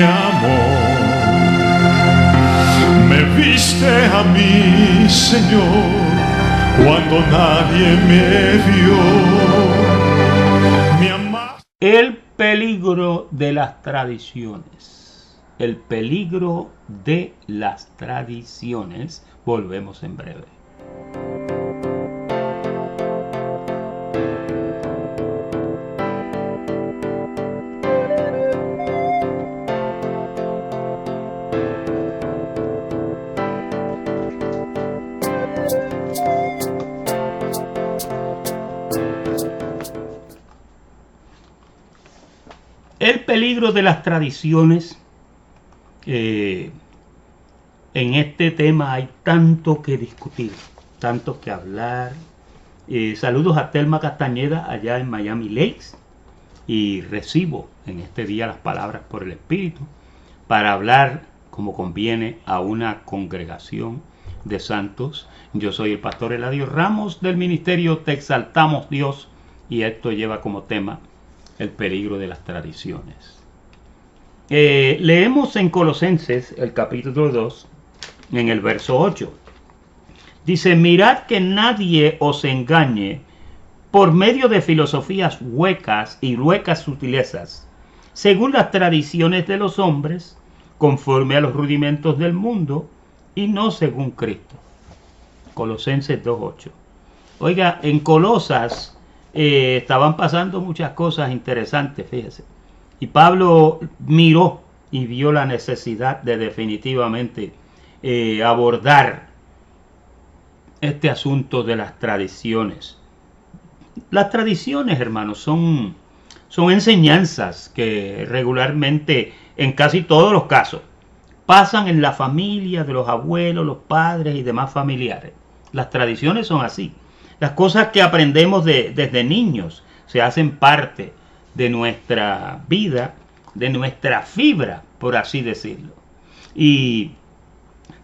amor. Me viste a mí, Señor, cuando nadie me vio. Me amaste. El peligro de las tradiciones. El peligro de las tradiciones. Volvemos en breve. El peligro de las tradiciones. En este tema hay tanto que discutir, tanto que hablar. Saludos a Telma Castañeda allá en Miami Lakes, y recibo en este día las palabras por el Espíritu para hablar como conviene a una congregación de santos. Yo soy el pastor Eladio Ramos del ministerio Te Exaltamos Dios, y esto lleva como tema el peligro de las tradiciones. Leemos en Colosenses el capítulo 2 en el verso 8. Dice: mirad que nadie os engañe por medio de filosofías huecas y huecas sutilezas, según las tradiciones de los hombres, conforme a los rudimentos del mundo, y no según Cristo. Colosenses 2:8. Oiga, en Colosas estaban pasando muchas cosas interesantes, fíjese. Y Pablo miró y vio la necesidad de definitivamente abordar este asunto de las tradiciones. Las tradiciones, hermanos, son enseñanzas que regularmente, en casi todos los casos, pasan en la familia de los abuelos, los padres y demás familiares. Las tradiciones son así. Las cosas que aprendemos desde niños se hacen parte de nuestra vida, de nuestra fibra, por así decirlo, y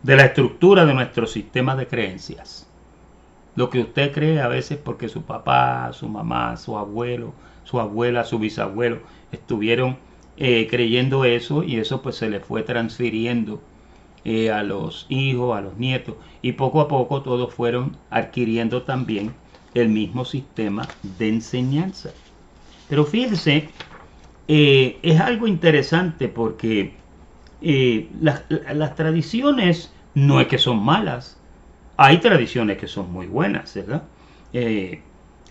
de la estructura de nuestro sistema de creencias. Lo que usted cree a veces porque su papá, su mamá, su abuelo, su abuela, su bisabuelo estuvieron creyendo eso, y eso pues se le fue transfiriendo a los hijos, a los nietos, y poco a poco todos fueron adquiriendo también el mismo sistema de enseñanza. Pero fíjense, es algo interesante porque las tradiciones no es que son malas. Hay tradiciones que son muy buenas, ¿verdad?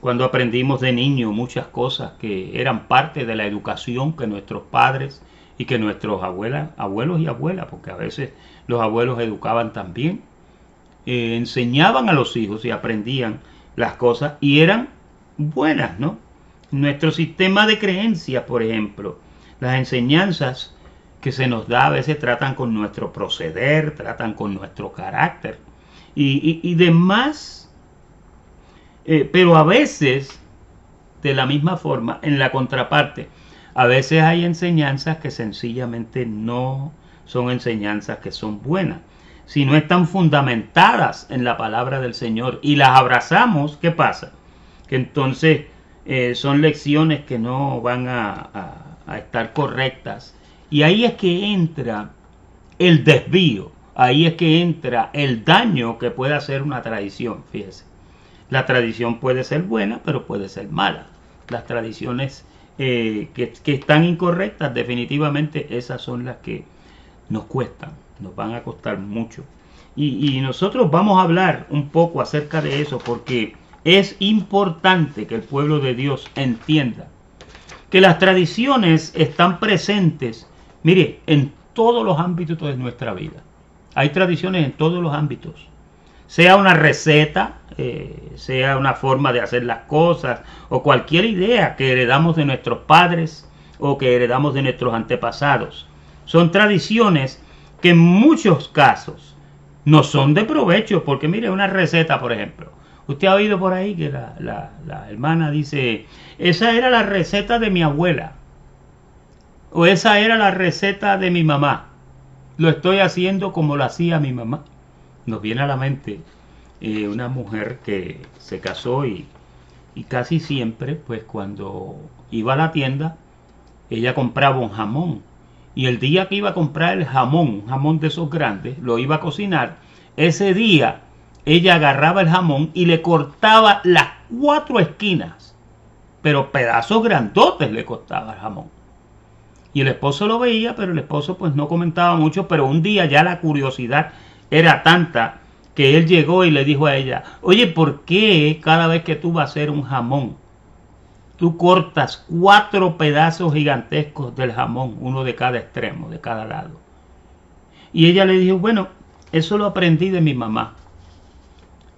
Cuando aprendimos de niño muchas cosas que eran parte de la educación que nuestros padres y que nuestros abuelos y abuelas, porque a veces los abuelos educaban también, enseñaban a los hijos y aprendían las cosas y eran buenas, ¿no? Nuestro sistema de creencias, por ejemplo, las enseñanzas que se nos da a veces tratan con nuestro proceder, tratan con nuestro carácter y demás, pero a veces, de la misma forma, en la contraparte, a veces hay enseñanzas que sencillamente no son enseñanzas que son buenas. Si no están fundamentadas en la palabra del Señor y las abrazamos, ¿qué pasa? Que entonces son lecciones que no van a estar correctas. Y ahí es que entra el desvío, ahí es que entra el daño que puede hacer una tradición, fíjese. La tradición puede ser buena, pero puede ser mala. Las tradiciones que están incorrectas, definitivamente esas son las que nos cuestan, nos van a costar mucho. Y nosotros vamos a hablar un poco acerca de eso, porque es importante que el pueblo de Dios entienda que las tradiciones están presentes, mire, en todos los ámbitos de nuestra vida. Hay tradiciones en todos los ámbitos. Sea una receta, sea una forma de hacer las cosas, o cualquier idea que heredamos de nuestros padres o que heredamos de nuestros antepasados. Son tradiciones que en muchos casos no son de provecho, porque mire, una receta, por ejemplo. Usted ha oído por ahí que la hermana dice: esa era la receta de mi abuela, o esa era la receta de mi mamá. Lo estoy haciendo como lo hacía mi mamá. Nos viene a la mente una mujer que se casó y casi siempre, pues cuando iba a la tienda, ella compraba un jamón y el día que iba a comprar el jamón, un jamón de esos grandes, lo iba a cocinar, ese día ella agarraba el jamón y le cortaba las 4 esquinas, pero pedazos grandotes le cortaba el jamón. Y el esposo lo veía, pero el esposo pues no comentaba mucho, pero un día ya la curiosidad era tanta que él llegó y le dijo a ella, oye, ¿por qué cada vez que tú vas a hacer un jamón, tú cortas 4 pedazos gigantescos del jamón, uno de cada extremo, de cada lado? Y ella le dijo, bueno, eso lo aprendí de mi mamá.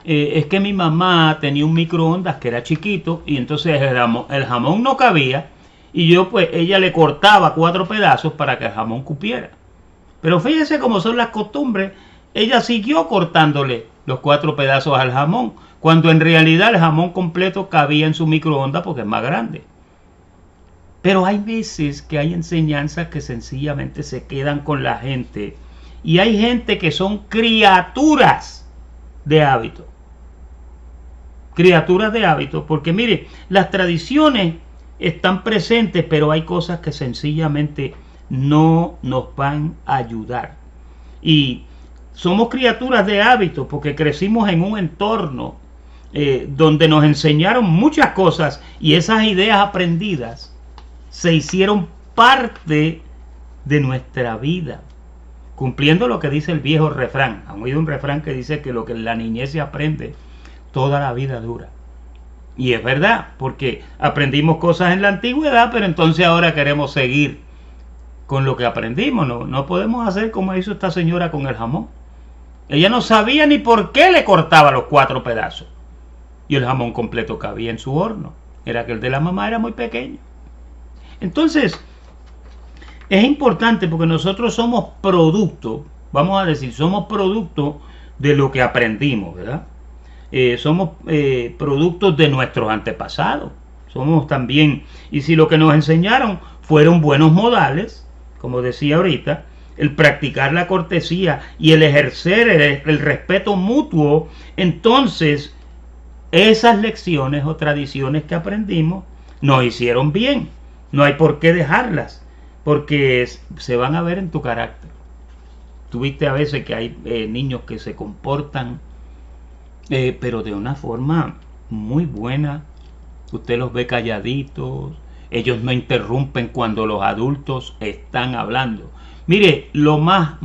Es que mi mamá tenía un microondas que era chiquito y entonces el jamón no cabía y yo pues ella le cortaba 4 pedazos para que el jamón cupiera. Pero fíjese cómo son las costumbres, ella siguió cortándole los 4 pedazos al jamón, cuando en realidad el jamón completo cabía en su microondas porque es más grande. Pero hay veces que hay enseñanzas que sencillamente se quedan con la gente y hay gente que son criaturas de hábito. Criaturas de hábito, porque mire, las tradiciones están presentes, pero hay cosas que sencillamente no nos van a ayudar. Y somos criaturas de hábito porque crecimos en un entorno donde nos enseñaron muchas cosas y esas ideas aprendidas se hicieron parte de nuestra vida, cumpliendo lo que dice el viejo refrán. Han oído un refrán que dice que lo que en la niñez se aprende, toda la vida dura. Y es verdad, porque aprendimos cosas en la antigüedad, pero entonces ahora queremos seguir con lo que aprendimos. No podemos hacer como hizo esta señora con el jamón. Ella no sabía ni por qué le cortaba los 4 pedazos. Y el jamón completo cabía en su horno. Era que el de la mamá era muy pequeño. Entonces, es importante porque nosotros somos producto, vamos a decir, somos producto de lo que aprendimos, ¿verdad? Somos productos de nuestros antepasados. Somos también, y si lo que nos enseñaron fueron buenos modales, como decía ahorita, el practicar la cortesía y el ejercer el respeto mutuo, entonces esas lecciones o tradiciones que aprendimos nos hicieron bien. No hay por qué dejarlas, porque se van a ver en tu carácter. Tú viste a veces que hay niños que se comportan pero de una forma muy buena. Usted los ve calladitos, ellos no interrumpen cuando los adultos están hablando. Mire, lo más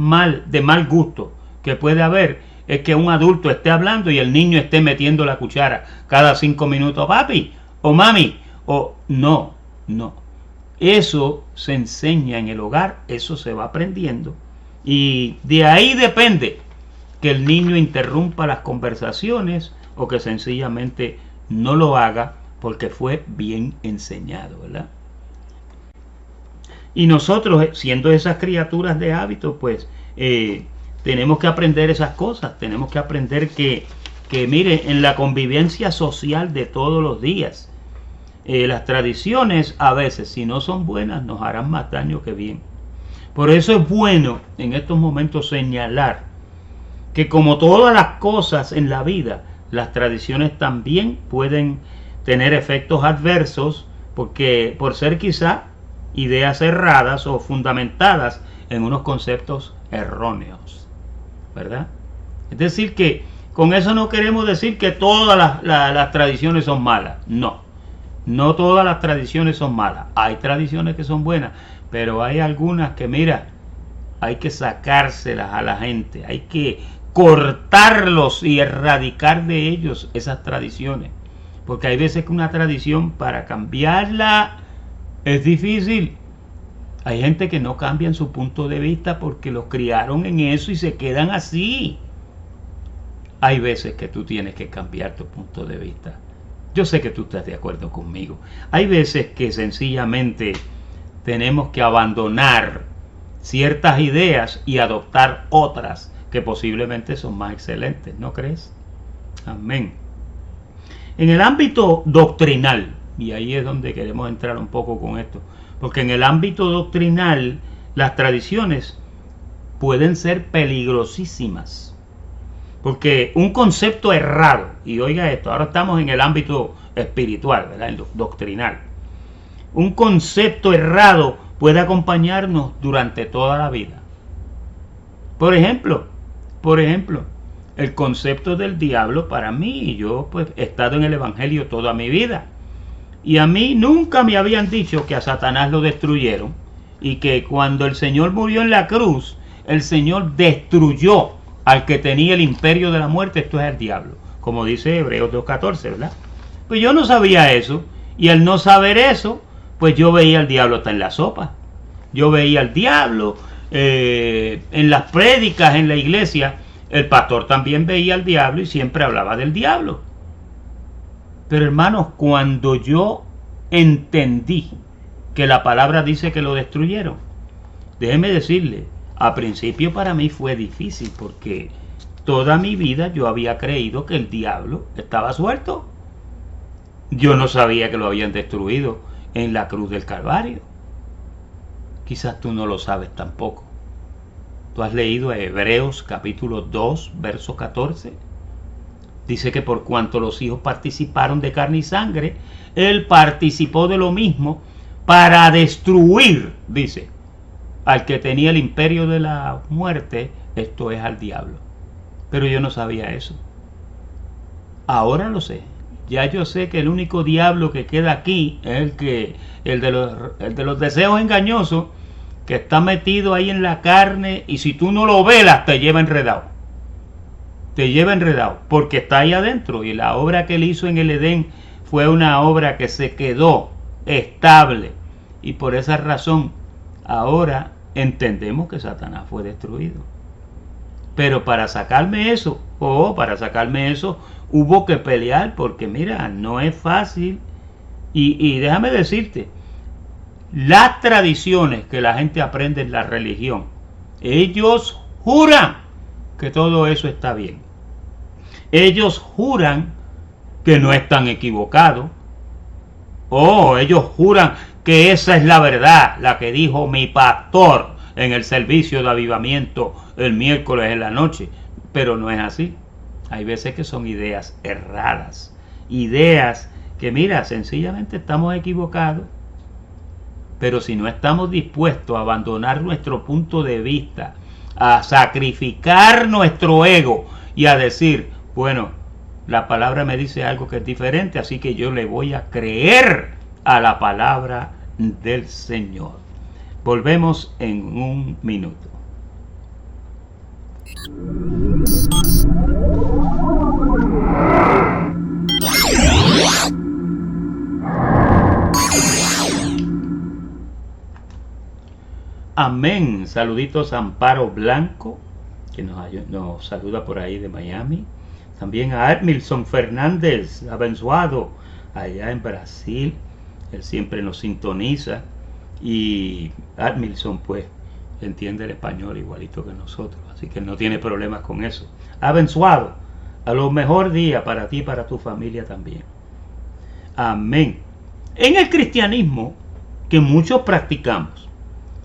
de mal gusto que puede haber es que un adulto esté hablando y el niño esté metiendo la cuchara cada 5 minutos, papi o mami, o no. Eso se enseña en el hogar, eso se va aprendiendo y de ahí depende que el niño interrumpa las conversaciones o que sencillamente no lo haga porque fue bien enseñado, ¿verdad? Y nosotros, siendo esas criaturas de hábito, pues tenemos que aprender esas cosas. Tenemos que aprender que mire, en la convivencia social de todos los días, las tradiciones a veces, si no son buenas, nos harán más daño que bien. Por eso es bueno en estos momentos señalar que como todas las cosas en la vida, las tradiciones también pueden tener efectos adversos porque por ser quizá ideas erradas o fundamentadas en unos conceptos erróneos, ¿verdad? Es decir que con eso no queremos decir que todas las tradiciones son malas. No todas las tradiciones son malas. Hay tradiciones que son buenas, pero hay algunas que mira, hay que sacárselas a la gente, hay que cortarlos y erradicar de ellos esas tradiciones, porque hay veces que una tradición para cambiarla es difícil. Hay gente que no cambian su punto de vista porque los criaron en eso y se quedan así. Hay veces que tú tienes que cambiar tu punto de vista. Yo sé que tú estás de acuerdo conmigo. Hay veces que sencillamente tenemos que abandonar ciertas ideas y adoptar otras que posiblemente son más excelentes, ¿no crees? Amén. En el ámbito doctrinal, y ahí es donde queremos entrar un poco con esto, porque en el ámbito doctrinal las tradiciones pueden ser peligrosísimas, porque un concepto errado, y oiga esto, ahora estamos en el ámbito espiritual, ¿verdad? El doctrinal. Un concepto errado puede acompañarnos durante toda la vida. Por ejemplo, el concepto del diablo para mí, yo pues he estado en el Evangelio toda mi vida, y a mí nunca me habían dicho que a Satanás lo destruyeron, y que cuando el Señor murió en la cruz, el Señor destruyó al que tenía el imperio de la muerte, esto es el diablo, como dice Hebreos 2:14, ¿verdad? Pues yo no sabía eso, y al no saber eso, pues yo veía al diablo hasta en la sopa. Yo veía al diablo en las prédicas en la iglesia. El pastor también veía al diablo y siempre hablaba del diablo. Pero hermanos, cuando yo entendí que la palabra dice que lo destruyeron, déjeme decirle, a principio para mí fue difícil, porque toda mi vida yo había creído que el diablo estaba suelto. Yo no sabía que lo habían destruido en la cruz del Calvario. Quizás tú no lo sabes tampoco. ¿Tú has leído Hebreos capítulo 2, verso 14? Dice que por cuanto los hijos participaron de carne y sangre, él participó de lo mismo para destruir, dice, al que tenía el imperio de la muerte, esto es al diablo. Pero yo no sabía eso. Ahora lo sé. Ya yo sé que el único diablo que queda aquí es el de los deseos engañosos, que está metido ahí en la carne, y si tú no lo velas te lleva enredado. Te lleva enredado, porque está ahí adentro, y la obra que él hizo en el Edén fue una obra que se quedó estable, y por esa razón ahora entendemos que Satanás fue destruido. Pero para sacarme eso, hubo que pelear, porque mira, no es fácil. Y déjame decirte, las tradiciones que la gente aprende en la religión, ellos juran que todo eso está bien. Ellos juran que no están equivocados. Ellos juran que esa es la verdad, la que dijo mi pastor en el servicio de avivamiento el miércoles en la noche. Pero no es así. Hay veces que son ideas erradas, ideas que mira, sencillamente estamos equivocados. Pero si no estamos dispuestos a abandonar nuestro punto de vista, a sacrificar nuestro ego y a decir, bueno, la palabra me dice algo que es diferente, así que yo le voy a creer a la palabra del Señor. Volvemos en un minuto. Amén. Saluditos a Amparo Blanco, que nos saluda por ahí de Miami. También a Admilson Fernández, abençoado, allá en Brasil. Él siempre nos sintoniza. Y Admilson, pues, entiende el español igualito que nosotros, así que no tiene problemas con eso. Abençoado. A lo mejor día para ti y para tu familia también. Amén. En el cristianismo que muchos practicamos,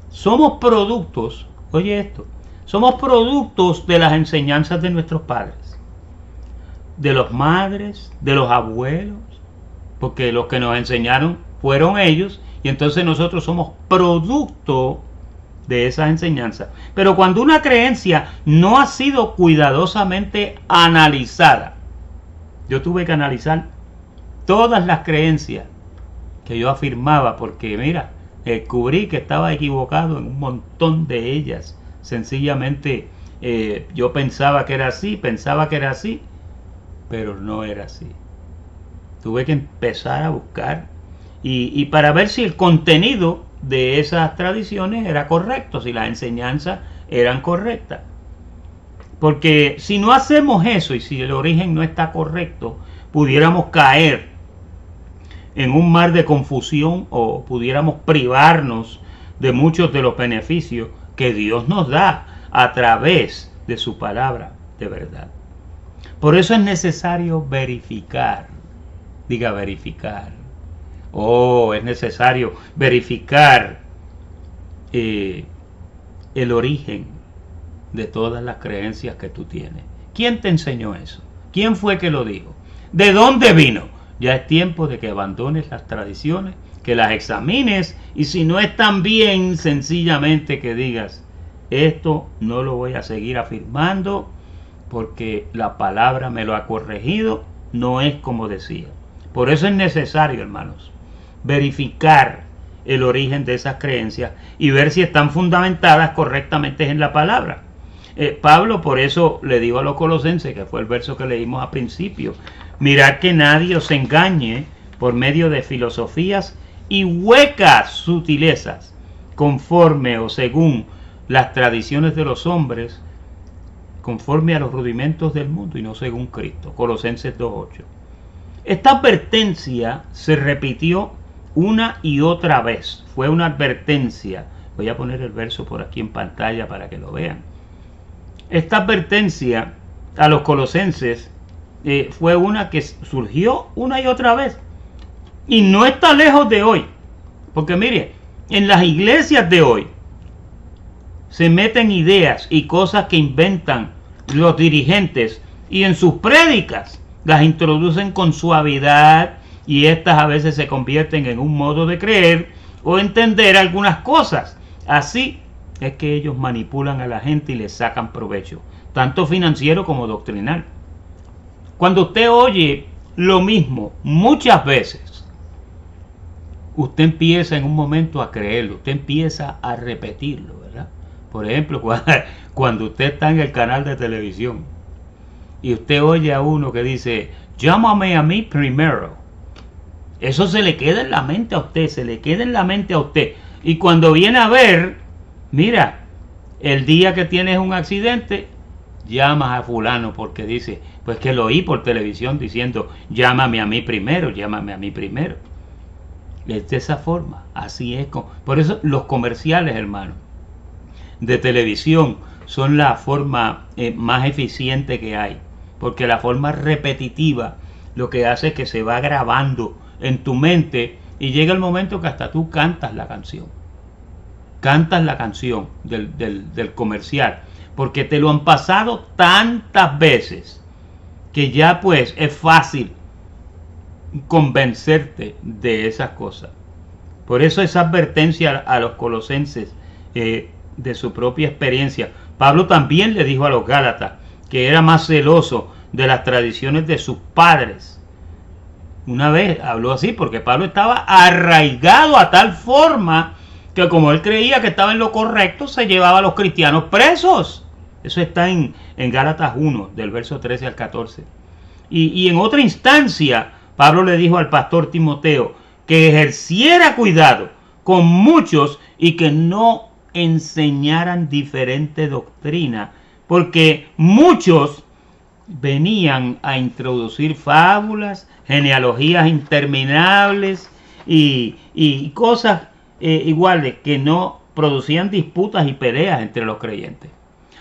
somos productos, oye esto, somos productos de las enseñanzas de nuestros padres, de los madres, de los abuelos, porque los que nos enseñaron fueron ellos, y entonces nosotros somos producto de esas enseñanzas. Pero cuando una creencia no ha sido cuidadosamente analizada, yo tuve que analizar todas las creencias que yo afirmaba, porque mira, descubrí que estaba equivocado en un montón de ellas. Sencillamente yo pensaba que era así, pero no era así. Tuve que empezar a buscar y para ver si el contenido de esas tradiciones era correcto, si las enseñanzas eran correctas. Porque si no hacemos eso y si el origen no está correcto, pudiéramos caer en un mar de confusión o pudiéramos privarnos de muchos de los beneficios que Dios nos da a través de su palabra de verdad. Por eso es necesario verificar. Diga verificar. Es necesario verificar el origen de todas las creencias que tú tienes. ¿Quién te enseñó eso? ¿Quién fue que lo dijo? ¿De dónde vino? Ya es tiempo de que abandones las tradiciones que las examines, y si no están bien, sencillamente que digas, esto no lo voy a seguir afirmando porque la palabra me lo ha corregido, no es como decía. Por eso es necesario, hermanos, verificar el origen de esas creencias y ver si están fundamentadas correctamente en la palabra. Pablo por eso le dijo a los colosenses, que fue el verso que leímos al principio, mirad que nadie os engañe por medio de filosofías y huecas sutilezas, conforme o según las tradiciones de los hombres, conforme a los rudimentos del mundo y no según Cristo. Colosenses 2:8. Esta advertencia se repitió una y otra vez. Fue una advertencia. Voy a poner el verso por aquí en pantalla para que lo vean. Esta advertencia a los colosenses fue una que surgió una y otra vez. Y no está lejos de hoy. Porque mire, en las iglesias de hoy se meten ideas y cosas que inventan los dirigentes y en sus prédicas las introducen con suavidad, y estas a veces se convierten en un modo de creer o entender algunas cosas. Así es que ellos manipulan a la gente y les sacan provecho, tanto financiero como doctrinal. Cuando usted oye lo mismo muchas veces, usted empieza en un momento a creerlo, usted empieza a repetirlo, ¿verdad? Por ejemplo, cuando usted está en el canal de televisión y usted oye a uno que dice, llámame a mí primero. Eso se le queda en la mente a usted, se le queda en la mente a usted. Y cuando viene a ver, mira, el día que tienes un accidente, llamas a fulano porque dice, pues que lo oí por televisión diciendo, llámame a mí primero, llámame a mí primero. Es de esa forma, así es. Por eso los comerciales, hermano, de televisión son la forma más eficiente que hay, porque la forma repetitiva lo que hace es que se va grabando en tu mente y llega el momento que hasta tú cantas la canción del comercial, porque te lo han pasado tantas veces que ya pues es fácil convencerte de esas cosas. Por eso esa advertencia a los colosenses de su propia experiencia. Pablo también le dijo a los gálatas que era más celoso de las tradiciones de sus padres. Una vez habló así porque Pablo estaba arraigado a tal forma que como él creía que estaba en lo correcto, se llevaba a los cristianos presos. Eso está en Gálatas 1, del verso 13 al 14. Y en otra instancia, Pablo le dijo al pastor Timoteo que ejerciera cuidado con muchos y que no enseñaran diferente doctrina, porque muchos venían a introducir fábulas, genealogías interminables y cosas iguales que no producían disputas y peleas entre los creyentes.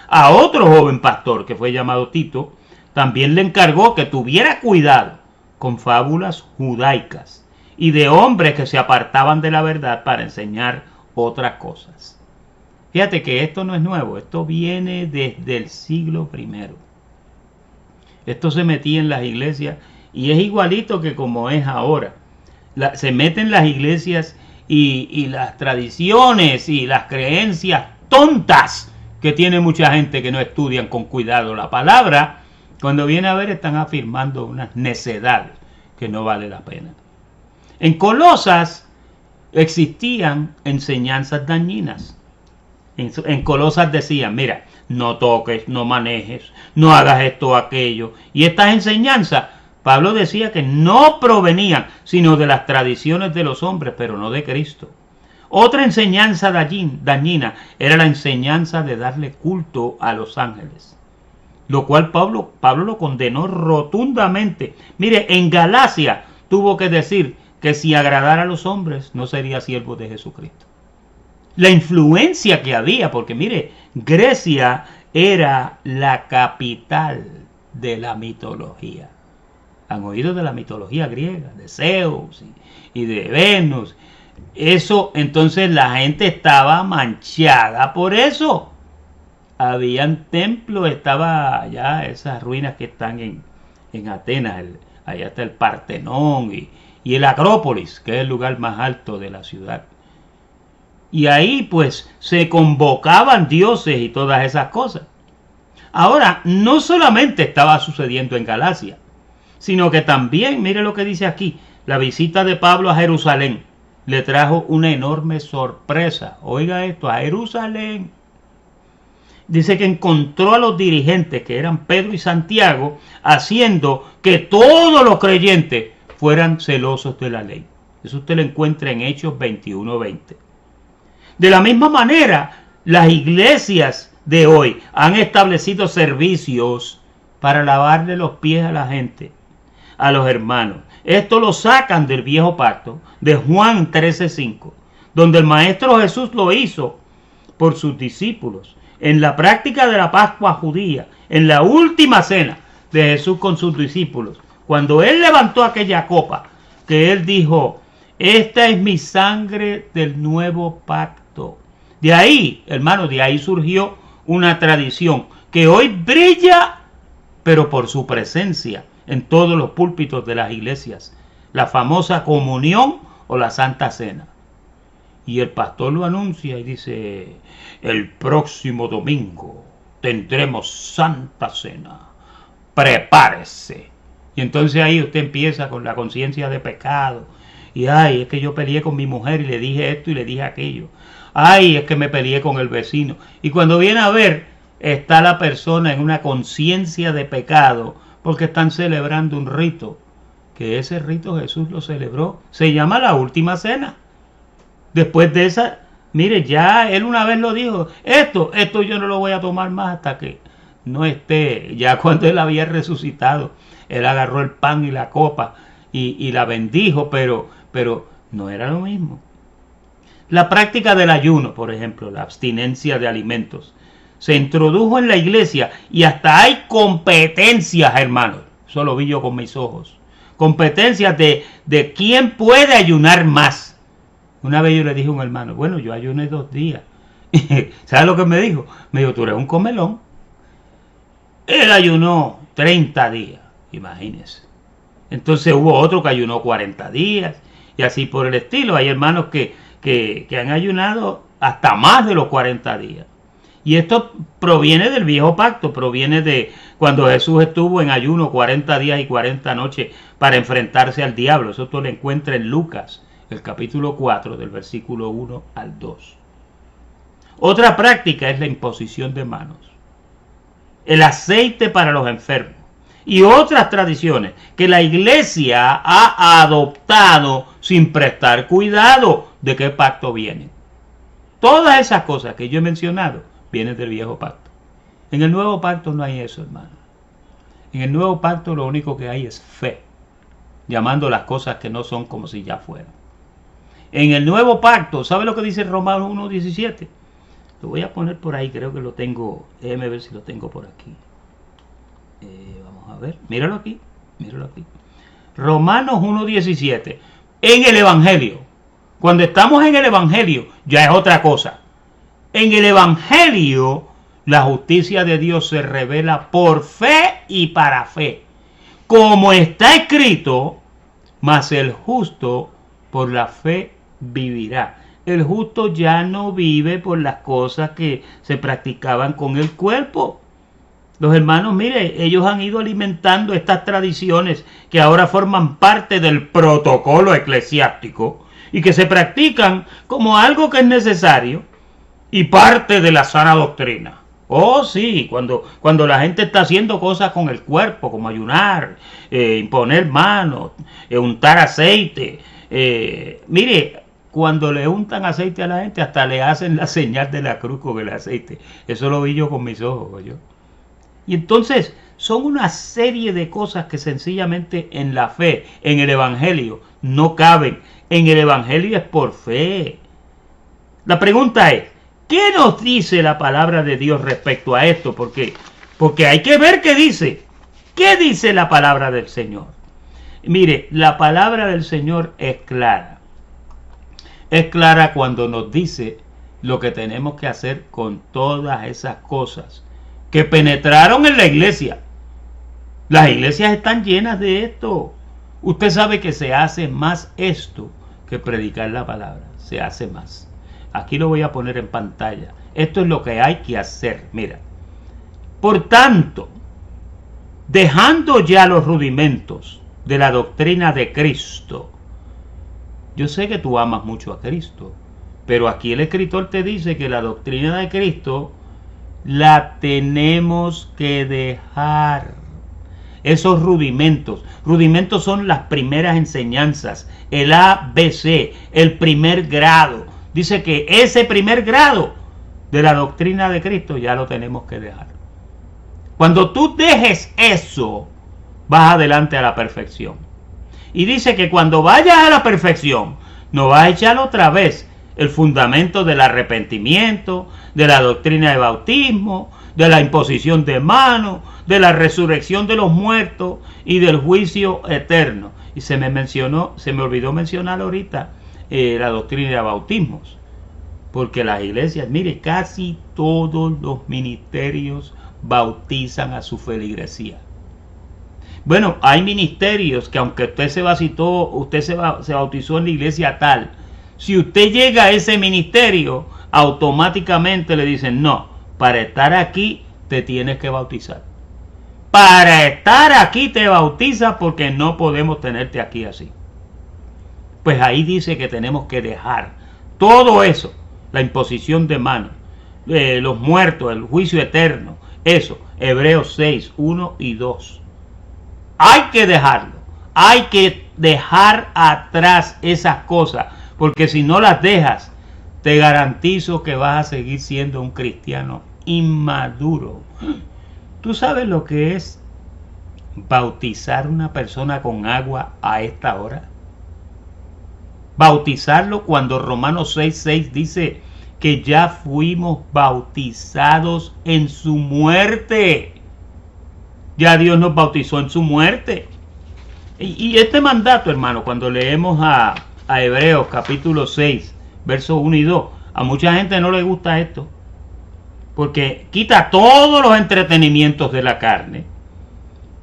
A otro joven pastor que fue llamado Tito, también le encargó que tuviera cuidado con fábulas judaicas y de hombres que se apartaban de la verdad para enseñar otras cosas. Fíjate que esto no es nuevo, esto viene desde el siglo I. Esto se metía en las iglesias y es igualito que como es ahora. Se meten las iglesias y las tradiciones y las creencias tontas que tiene mucha gente que no estudian con cuidado la palabra. Cuando viene a ver, están afirmando unas necedades que no vale la pena. En Colosas existían enseñanzas dañinas. En Colosas decían, mira, no toques, no manejes, no hagas esto o aquello. Y estas enseñanzas, Pablo decía que no provenían sino de las tradiciones de los hombres, pero no de Cristo. Otra enseñanza dañina era la enseñanza de darle culto a los ángeles, lo cual Pablo lo condenó rotundamente. Mire, en Galacia tuvo que decir que si agradara a los hombres no sería siervo de Jesucristo. La influencia que había, porque mire, Grecia era la capital de la mitología. ¿Han oído de la mitología griega? De Zeus y de Venus. Eso, entonces la gente estaba manchada por eso. Habían templos, estaba allá esas ruinas que están en Atenas, allá está el Partenón y el Acrópolis, que es el lugar más alto de la ciudad. Y ahí pues se convocaban dioses y todas esas cosas. Ahora, no solamente estaba sucediendo en Galacia, sino que también, mire lo que dice aquí, la visita de Pablo a Jerusalén le trajo una enorme sorpresa. Oiga esto, a Jerusalén. Dice que encontró a los dirigentes, que eran Pedro y Santiago, haciendo que todos los creyentes fueran celosos de la ley. Eso usted lo encuentra en Hechos 21:20. De la misma manera, las iglesias de hoy han establecido servicios para lavarle los pies a la gente, a los hermanos. Esto lo sacan del viejo pacto, de Juan 13:5, donde el Maestro Jesús lo hizo por sus discípulos. En la práctica de la Pascua judía, en la última cena de Jesús con sus discípulos, cuando Él levantó aquella copa, que Él dijo, esta es mi sangre del nuevo pacto. De ahí, hermanos, de ahí surgió una tradición que hoy brilla, pero por su presencia en todos los púlpitos de las iglesias, la famosa comunión o la Santa Cena. Y el pastor lo anuncia y dice, el próximo domingo tendremos Santa Cena, prepárese. Y entonces ahí usted empieza con la conciencia de pecado. Y ay, es que yo peleé con mi mujer y le dije esto y le dije aquello. Ay, es que me peleé con el vecino. Y cuando viene a ver, está la persona en una conciencia de pecado porque están celebrando un rito. Que ese rito Jesús lo celebró. Se llama la última cena. Después de esa, mire, ya Él una vez lo dijo. Esto yo no lo voy a tomar más hasta que no esté. Ya cuando Él había resucitado, Él agarró el pan y la copa y la bendijo, pero no era lo mismo. La práctica del ayuno, por ejemplo, la abstinencia de alimentos, se introdujo en la iglesia y hasta hay competencias, hermanos. Eso lo vi yo con mis ojos. Competencias de quién puede ayunar más. Una vez yo le dije a un hermano, bueno, yo ayuné 2 días. ¿Sabes lo que me dijo? Me dijo, tú eres un comelón. Él ayunó 30 días, imagínense. Entonces hubo otro que ayunó 40 días y así por el estilo. Hay hermanos que han ayunado hasta más de los 40 días. Y esto proviene del viejo pacto, proviene de cuando Jesús estuvo en ayuno 40 días y 40 noches para enfrentarse al diablo. Eso tú lo encuentras en Lucas, el capítulo 4, del versículo 1 al 2. Otra práctica es la imposición de manos, el aceite para los enfermos y otras tradiciones que la iglesia ha adoptado sin prestar cuidado de qué pacto vienen. Todas esas cosas que yo he mencionado vienen del viejo pacto. En el nuevo pacto no hay eso, hermano. En el nuevo pacto lo único que hay es fe, llamando las cosas que no son como si ya fueran. En el nuevo pacto, ¿sabe lo que dice Romanos 1:17? Lo voy a poner por ahí, creo que lo tengo. Déjeme ver si lo tengo por aquí. Vamos a ver, míralo aquí. Romanos 1:17. En el Evangelio. Cuando estamos en el Evangelio, ya es otra cosa. En el Evangelio, la justicia de Dios se revela por fe y para fe. Como está escrito, mas el justo por la fe vivirá. El justo ya no vive por las cosas que se practicaban con el cuerpo. Los hermanos, mire, ellos han ido alimentando estas tradiciones que ahora forman parte del protocolo eclesiástico y que se practican como algo que es necesario y parte de la sana doctrina. Oh sí, cuando la gente está haciendo cosas con el cuerpo, como ayunar, imponer manos, untar aceite. Mire, cuando le untan aceite a la gente, hasta le hacen la señal de la cruz con el aceite. Eso lo vi yo con mis ojos, yo. Y entonces son una serie de cosas que sencillamente en la fe, en el Evangelio, no caben. En el Evangelio es por fe. La pregunta es, ¿qué nos dice la palabra de Dios respecto a esto? Porque hay que ver qué dice. ¿Qué dice la palabra del Señor? Mire, la palabra del Señor es clara. Es clara cuando nos dice lo que tenemos que hacer con todas esas cosas que penetraron en la iglesia. Las iglesias están llenas de esto. Usted sabe que se hace más esto que predicar la palabra. Se hace más. Aquí lo voy a poner en pantalla. Esto es lo que hay que hacer. Mira. Por tanto, dejando ya los rudimentos de la doctrina de Cristo. Yo sé que tú amas mucho a Cristo, pero aquí el escritor te dice que la doctrina de Cristo la tenemos que dejar. Esos rudimentos. Rudimentos son las primeras enseñanzas. El ABC, el primer grado. Dice que ese primer grado de la doctrina de Cristo ya lo tenemos que dejar. Cuando tú dejes eso, vas adelante a la perfección. Y dice que cuando vayas a la perfección, no vas a echar otra vez el fundamento del arrepentimiento, de la doctrina de bautismo, de la imposición de manos, de la resurrección de los muertos y del juicio eterno. Y se me olvidó mencionar ahorita la doctrina de bautismos. Porque las iglesias, mire, casi todos los ministerios bautizan a su feligresía. Bueno, hay ministerios que aunque usted se bautizó en la iglesia tal, si usted llega a ese ministerio, automáticamente le dicen, no, para estar aquí te tienes que bautizar. Para estar aquí te bautizas porque no podemos tenerte aquí así. Pues ahí dice que tenemos que dejar todo eso, la imposición de manos, los muertos, el juicio eterno, eso, Hebreos 6, 1 y 2. Hay que dejarlo, hay que dejar atrás esas cosas, porque si no las dejas, te garantizo que vas a seguir siendo un cristiano inmaduro. ¿Tú sabes lo que es bautizar a una persona con agua a esta hora? Bautizarlo cuando Romanos 6:6 dice que ya fuimos bautizados en su muerte. Ya Dios nos bautizó en su muerte. Y este mandato, hermano, cuando leemos a Hebreos capítulo 6, versos 1 y 2, a mucha gente no le gusta esto, porque quita todos los entretenimientos de la carne,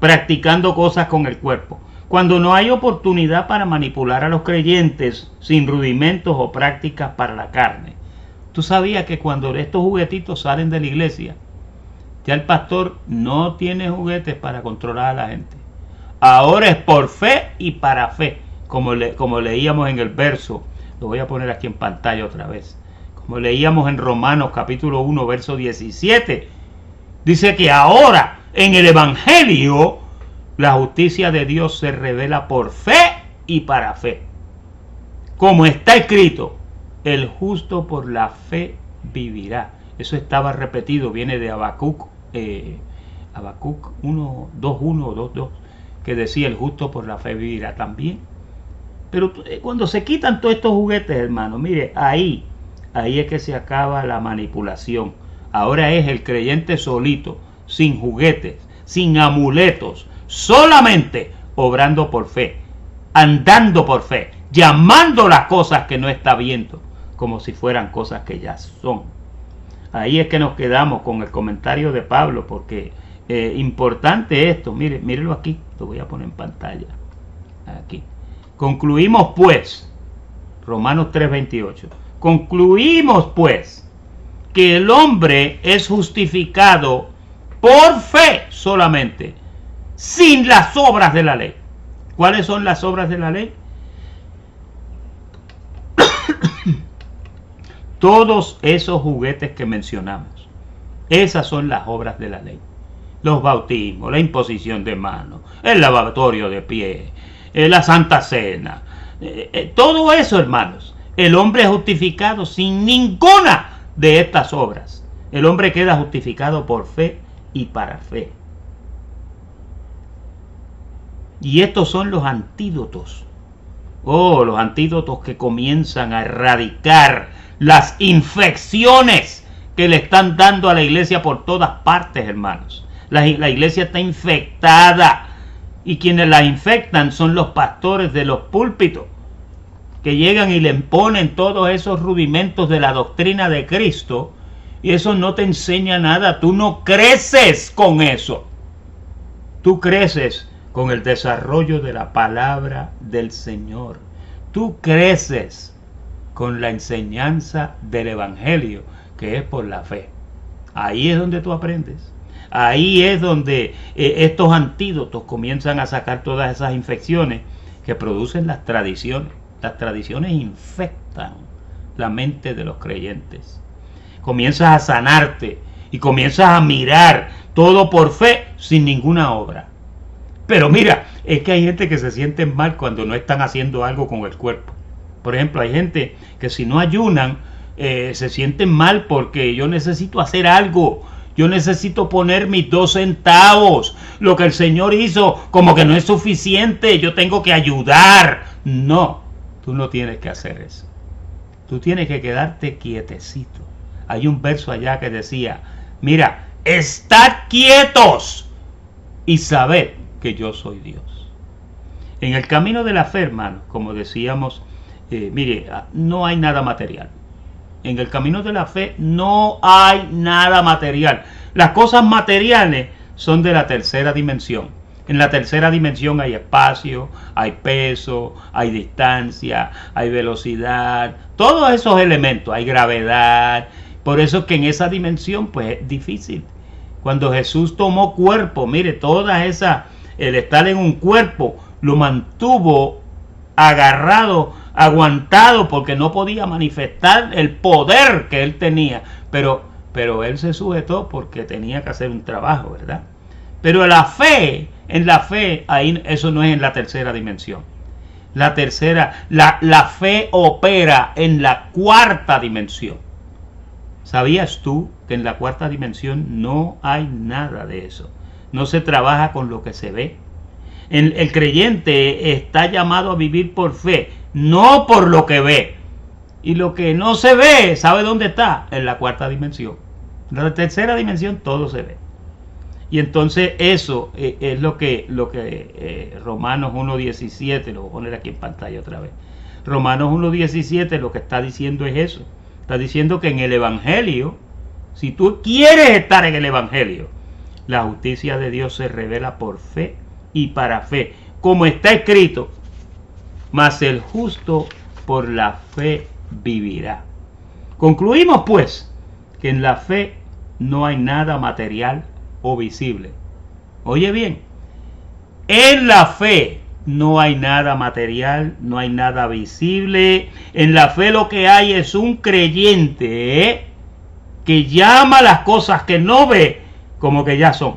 practicando cosas con el cuerpo, cuando no hay oportunidad para manipular a los creyentes sin rudimentos o prácticas para la carne. ¿Tú sabías que cuando estos juguetitos salen de la iglesia, ya el pastor no tiene juguetes para controlar a la gente? Ahora es por fe y para fe, como leíamos en el verso, lo voy a poner aquí en pantalla otra vez, como leíamos en Romanos capítulo 1, verso 17, dice que ahora en el Evangelio la justicia de Dios se revela por fe y para fe. Como está escrito, el justo por la fe vivirá. Eso estaba repetido, viene de Habacuc 1, 2, 1 o 2, 2, que decía el justo por la fe vivirá también. Pero cuando se quitan todos estos juguetes, hermano, mire, ahí es que se acaba la manipulación. Ahora es el creyente solito, sin juguetes, sin amuletos, solamente obrando por fe, andando por fe, llamando las cosas que no está viendo, como si fueran cosas que ya son. Ahí es que nos quedamos con el comentario de Pablo, porque importante esto, mírelo aquí, lo voy a poner en pantalla, aquí. Concluimos pues, Romanos 3:28, concluimos pues que el hombre es justificado por fe solamente, sin las obras de la ley. ¿Cuáles son las obras de la ley? Todos esos juguetes que mencionamos, esas son las obras de la ley. Los bautismos, la imposición de manos, el lavatorio de pies, la Santa Cena, todo eso, hermanos. El hombre es justificado sin ninguna de estas obras. El hombre queda justificado por fe y para fe. Y estos son los antídotos. Oh, los antídotos que comienzan a erradicar las infecciones que le están dando a la iglesia por todas partes, hermanos. La iglesia está infectada, y quienes la infectan son los pastores de los púlpitos, que llegan y le imponen todos esos rudimentos de la doctrina de Cristo, y eso no te enseña nada. Tú no creces con eso. Tú creces con el desarrollo de la palabra del Señor. Tú creces con la enseñanza del Evangelio, que es por la fe. Ahí es donde tú aprendes. Ahí es donde estos antídotos comienzan a sacar todas esas infecciones que producen las tradiciones. Las tradiciones infectan la mente de los creyentes. Comienzas a sanarte y comienzas a mirar todo por fe sin ninguna obra. Pero mira, es que hay gente que se siente mal cuando no están haciendo algo con el cuerpo. Por ejemplo, hay gente que si no ayunan, se sienten mal porque yo necesito hacer algo. Yo necesito poner mis 2 centavos. Lo que el Señor hizo como que no es suficiente. Yo tengo que ayudar. No, tú no tienes que hacer eso. Tú tienes que quedarte quietecito. Hay un verso allá que decía, mira, estad quietos y sabed que yo soy Dios. En el camino de la fe, hermano, como decíamos, mire, no hay nada material. En el camino de la fe no hay nada material. Las cosas materiales son de la tercera dimensión. En la tercera dimensión hay espacio, hay peso, hay distancia, hay velocidad, todos esos elementos, hay gravedad. Por eso es que en esa dimensión pues es difícil. Cuando Jesús tomó cuerpo, mire, toda esa, el estar en un cuerpo lo mantuvo agarrado, aguantado, porque no podía manifestar el poder que él tenía, pero él se sujetó porque tenía que hacer un trabajo, ¿verdad? Pero en la fe, ahí eso no es en la tercera dimensión. La fe opera en la cuarta dimensión. ¿Sabías tú que en la cuarta dimensión no hay nada de eso? No se trabaja con lo que se ve. El creyente está llamado a vivir por fe, no por lo que ve. Y lo que no se ve, ¿sabe dónde está? En la cuarta dimensión. En la tercera dimensión todo se ve. Y entonces eso es lo que Romanos 1.17, lo voy a poner aquí en pantalla otra vez. Romanos 1.17 lo que está diciendo es eso. Está diciendo que en el Evangelio, si tú quieres estar en el Evangelio, la justicia de Dios se revela por fe y para fe, como está escrito, mas el justo por la fe vivirá. Concluimos pues que en la fe no hay nada material o visible. Oye bien, en la fe no hay nada material, no hay nada visible. En la fe lo que hay es un creyente que llama las cosas que no ve como que ya son.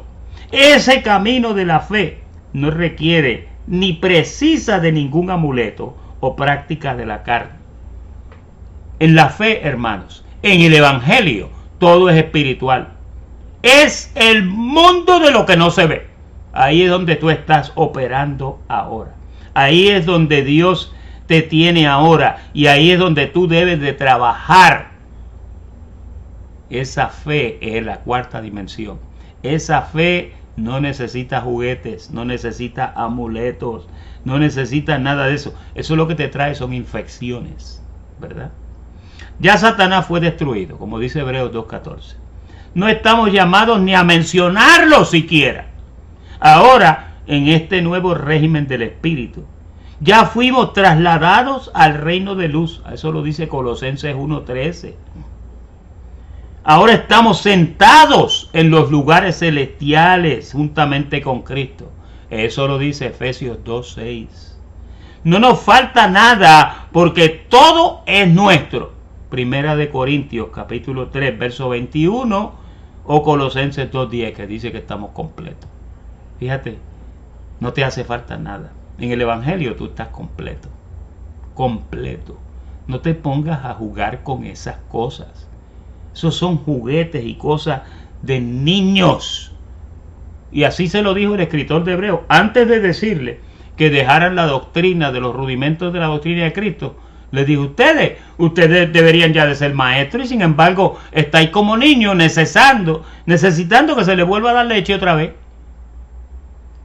Ese camino de la fe no requiere ni precisa de ningún amuleto o práctica de la carne. En la fe, hermanos, en el Evangelio, todo es espiritual. Es el mundo de lo que no se ve. Ahí es donde tú estás operando ahora. Ahí es donde Dios te tiene ahora. Y ahí es donde tú debes de trabajar. Esa fe es la cuarta dimensión. Esa fe no necesita juguetes, no necesita amuletos, no necesita nada de eso. Eso lo que te trae son infecciones, ¿verdad? Ya Satanás fue destruido, como dice Hebreos 2.14. No estamos llamados ni a mencionarlo siquiera. Ahora, en este nuevo régimen del Espíritu, ya fuimos trasladados al reino de luz. Eso lo dice Colosenses 1.13. Ahora estamos sentados en los lugares celestiales juntamente con Cristo. Eso lo dice Efesios 2.6. No nos falta nada porque todo es nuestro. Primera de Corintios capítulo 3 verso 21 o Colosenses 2.10 que dice que estamos completos. Fíjate, no te hace falta nada. En el Evangelio tú estás completo. Completo. No te pongas a jugar con esas cosas. Esos son juguetes y cosas de niños. Y así se lo dijo el escritor de Hebreos. Antes de decirle que dejaran la doctrina de los rudimentos de la doctrina de Cristo, les dijo, ustedes deberían ya de ser maestros y sin embargo estáis como niños necesitando que se les vuelva a dar leche otra vez.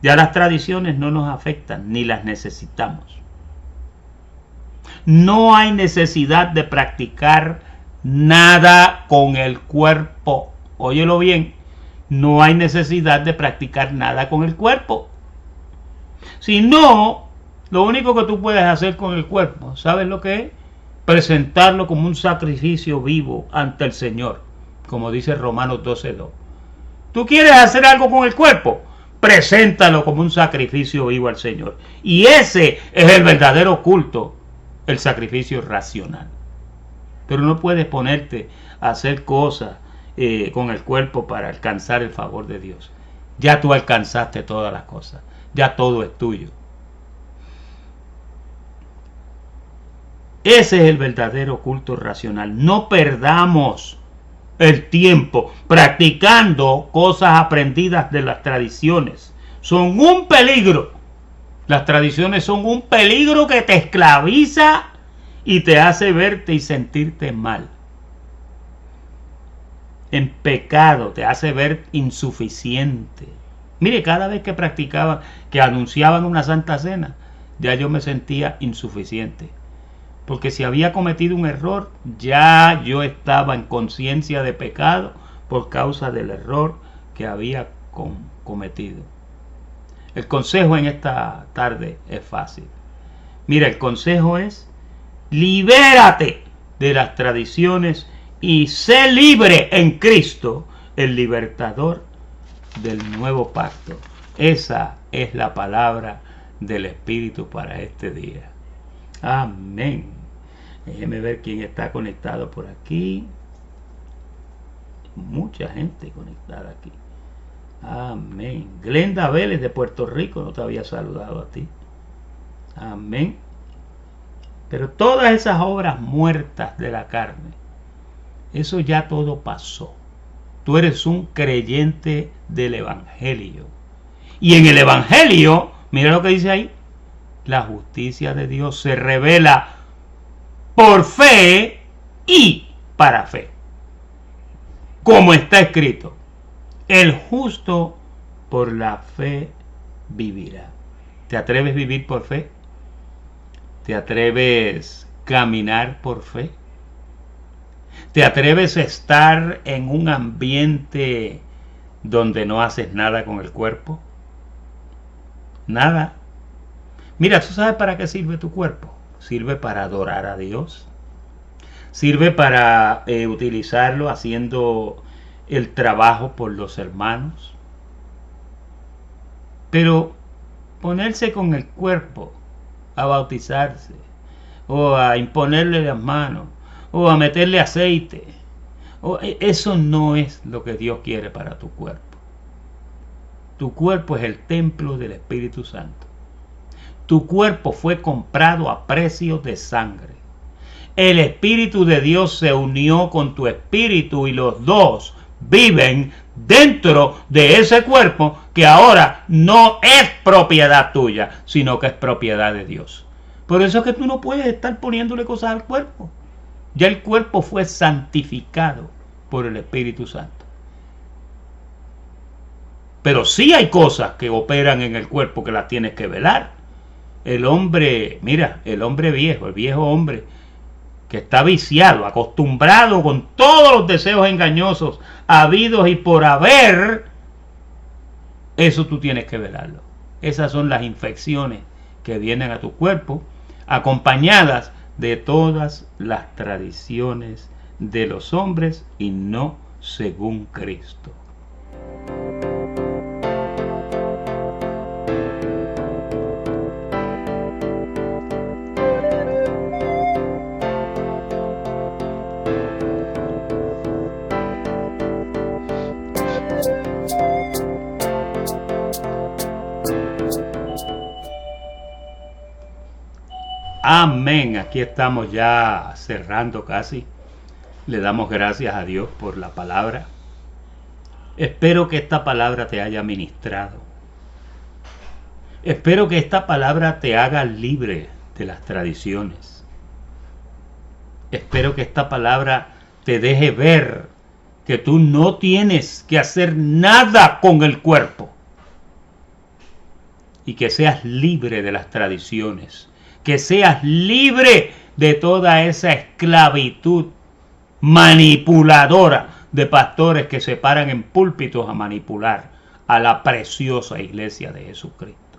Ya las tradiciones no nos afectan ni las necesitamos. No hay necesidad de practicar nada con el cuerpo. Óyelo bien, no hay necesidad de practicar nada con el cuerpo. Si no, lo único que tú puedes hacer con el cuerpo, ¿sabes lo que es? Presentarlo como un sacrificio vivo ante el Señor, como dice Romanos 12:2. ¿Tú quieres hacer algo con el cuerpo? Preséntalo como un sacrificio vivo al Señor. Y ese es el verdadero culto, el sacrificio racional. Pero no puedes ponerte a hacer cosas con el cuerpo para alcanzar el favor de Dios. Ya tú alcanzaste todas las cosas. Ya todo es tuyo. Ese es el verdadero culto racional. No perdamos el tiempo practicando cosas aprendidas de las tradiciones. Son un peligro. Las tradiciones son un peligro que te esclaviza y te hace verte y sentirte mal. En pecado, te hace ver insuficiente. Mire, cada vez que practicaban, que anunciaban una santa cena, ya yo me sentía insuficiente. Porque si había cometido un error, ya yo estaba en conciencia de pecado por causa del error que había cometido. El consejo en esta tarde es fácil. Mira, el consejo es: libérate de las tradiciones y sé libre en Cristo, el libertador del nuevo pacto. Esa es la palabra del Espíritu para este día. Amén. Déjeme ver quién está conectado por aquí. Mucha gente conectada aquí. Amén. Glenda Vélez de Puerto Rico, no te había saludado a ti. Amén. Pero todas esas obras muertas de la carne, eso ya todo pasó. Tú eres un creyente del Evangelio. Y en el Evangelio, mira lo que dice ahí: la justicia de Dios se revela por fe y para fe. Como está escrito: el justo por la fe vivirá. ¿Te atreves a vivir por fe? ¿Te atreves a caminar por fe? ¿Te atreves a estar en un ambiente donde no haces nada con el cuerpo? Nada. Mira, ¿tú sabes para qué sirve tu cuerpo? Sirve para adorar a Dios. Sirve para utilizarlo haciendo el trabajo por los hermanos. Pero ponerse con el cuerpo a bautizarse, o a imponerle las manos, o a meterle aceite, eso no es lo que Dios quiere para tu cuerpo. Tu cuerpo es el templo del Espíritu Santo. Tu cuerpo fue comprado a precio de sangre. El Espíritu de Dios se unió con tu espíritu y los dos viven dentro de ese cuerpo que ahora no es propiedad tuya, sino que es propiedad de Dios. Por eso es que tú no puedes estar poniéndole cosas al cuerpo. Ya el cuerpo fue santificado por el Espíritu Santo. Pero sí hay cosas que operan en el cuerpo que las tienes que velar. El hombre, mira, el hombre viejo, el viejo hombre que está viciado, acostumbrado con todos los deseos engañosos habidos y por haber, eso tú tienes que velarlo. Esas son las infecciones que vienen a tu cuerpo, acompañadas de todas las tradiciones de los hombres y no según Cristo. Amén. Aquí estamos ya cerrando casi. Le damos gracias a Dios por la palabra. Espero que esta palabra te haya ministrado. Espero que esta palabra te haga libre de las tradiciones. Espero que esta palabra te deje ver que tú no tienes que hacer nada con el cuerpo. Y que seas libre de las tradiciones. Que seas libre de toda esa esclavitud manipuladora de pastores que se paran en púlpitos a manipular a la preciosa iglesia de Jesucristo.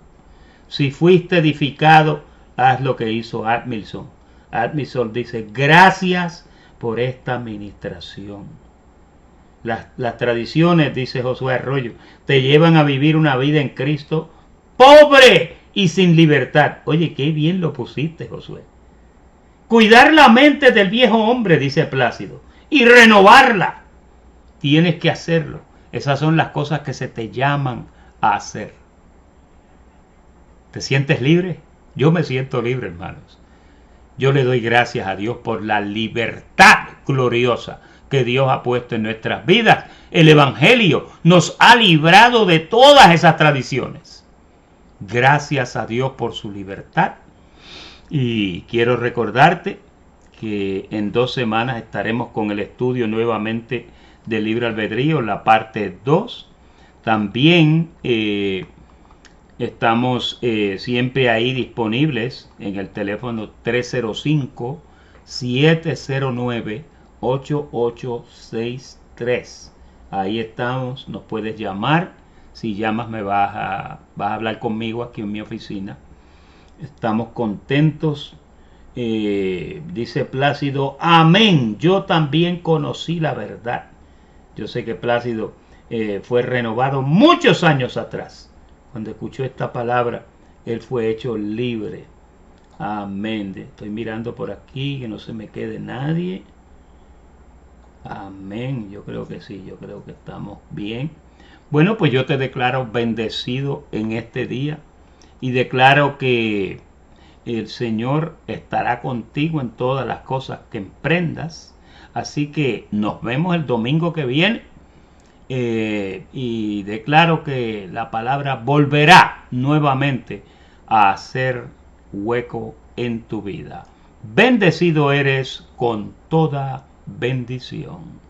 Si fuiste edificado, haz lo que hizo Admilson. Admilson dice, gracias por esta administración. Las tradiciones, dice Josué Arroyo, te llevan a vivir una vida en Cristo pobre y sin libertad. Oye, qué bien lo pusiste, Josué. Cuidar la mente del viejo hombre, dice Plácido, y renovarla. Tienes que hacerlo. Esas son las cosas que se te llaman a hacer. ¿Te sientes libre? Yo me siento libre, hermanos. Yo le doy gracias a Dios por la libertad gloriosa que Dios ha puesto en nuestras vidas. El Evangelio nos ha librado de todas esas tradiciones. Gracias a Dios por su libertad. Y quiero recordarte que en 2 semanas estaremos con el estudio nuevamente del libre albedrío, la parte 2. También estamos siempre ahí disponibles en el teléfono 305-709-8863. Ahí estamos, nos puedes llamar. Si llamas vas a hablar conmigo aquí en mi oficina. Estamos contentos. Dice Plácido, amén, yo también conocí la verdad. Yo sé que Plácido fue renovado muchos años atrás. Cuando escuchó esta palabra, él fue hecho libre. Amén. Estoy mirando por aquí, que no se me quede nadie. Amén. Yo creo que sí, yo creo que estamos bien. Bueno, pues yo te declaro bendecido en este día y declaro que el Señor estará contigo en todas las cosas que emprendas. Así que nos vemos el domingo que viene. Y declaro que la palabra volverá nuevamente a hacer hueco en tu vida. Bendecido eres con toda bendición.